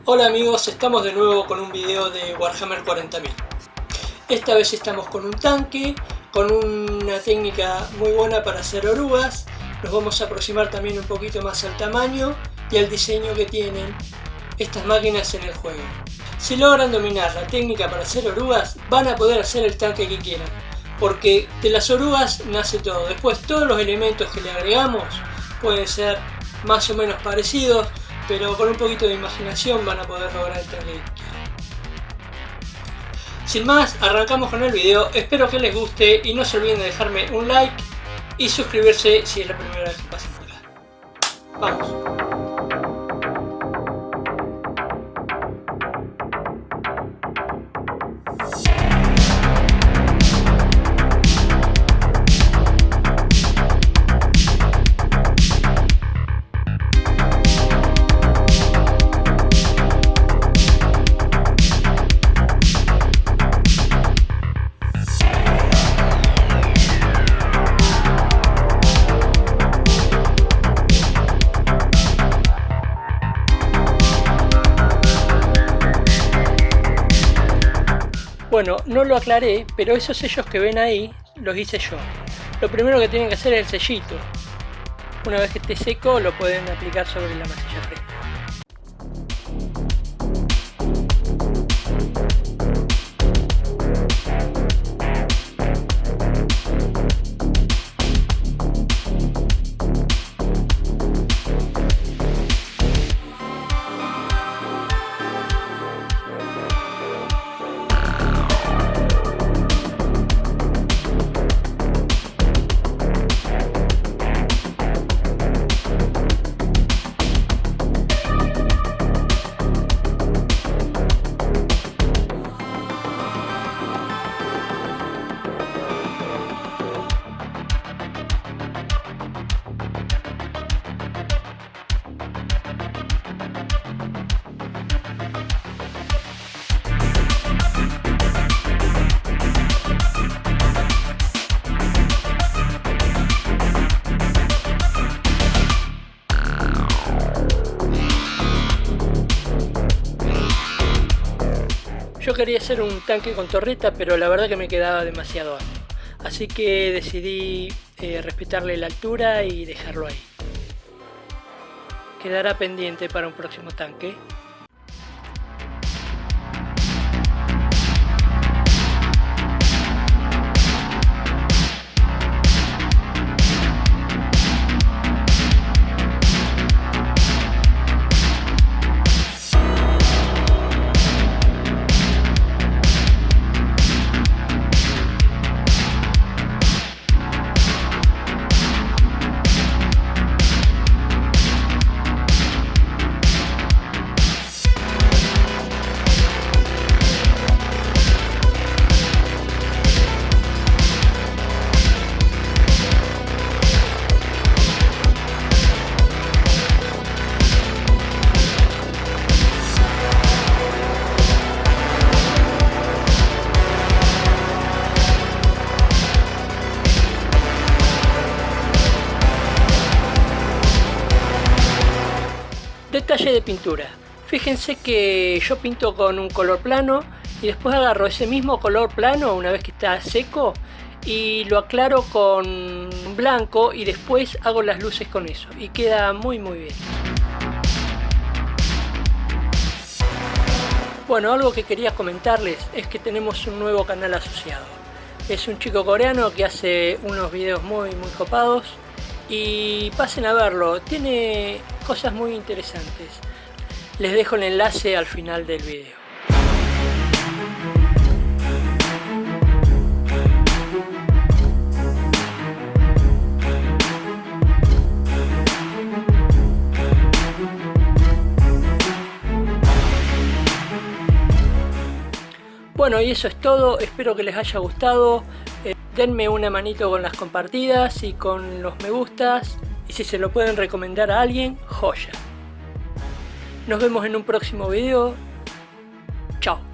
Hola amigos, estamos de nuevo con un video de Warhammer 40.000. Esta vez estamos con un tanque, con una técnica muy buena para hacer orugas. Nos vamos a aproximar también un poquito más al tamaño y al diseño que tienen estas máquinas en el juego. Si logran dominar la técnica para hacer orugas, van a poder hacer el tanque que quieran, porque de las orugas nace todo. Después todos los elementos que le agregamos pueden ser más o menos parecidos, pero con un poquito de imaginación van a poder lograr el tanque que quieran. Sin más, arrancamos con el video. Espero que les guste y no se olviden de dejarme un like y suscribirse si es la primera vez que pasan por acá. ¡Vamos! Bueno, no lo aclaré, pero esos sellos que ven ahí los hice yo. Lo primero que tienen que hacer es el sellito. Una vez que esté seco lo pueden aplicar sobre la masilla fresca. Yo quería hacer un tanque con torreta, pero la verdad que me quedaba demasiado alto. Así que decidí respetarle la altura y dejarlo ahí. Quedará pendiente para un próximo tanque. Detalle de pintura. Fíjense que yo pinto con un color plano y después agarro ese mismo color plano una vez que está seco y lo aclaro con blanco y después hago las luces con eso y queda muy bien. Bueno, algo que quería comentarles es que tenemos un nuevo canal asociado. Es un chico coreano que hace unos videos muy copados y pasen a verlo, tiene cosas muy interesantes. Les dejo el enlace al final del video. Bueno, y eso es todo, espero que les haya gustado. Denme una manito con las compartidas y con los me gustas, y si se lo pueden recomendar a alguien, joya. Nos vemos en un próximo video. Chao.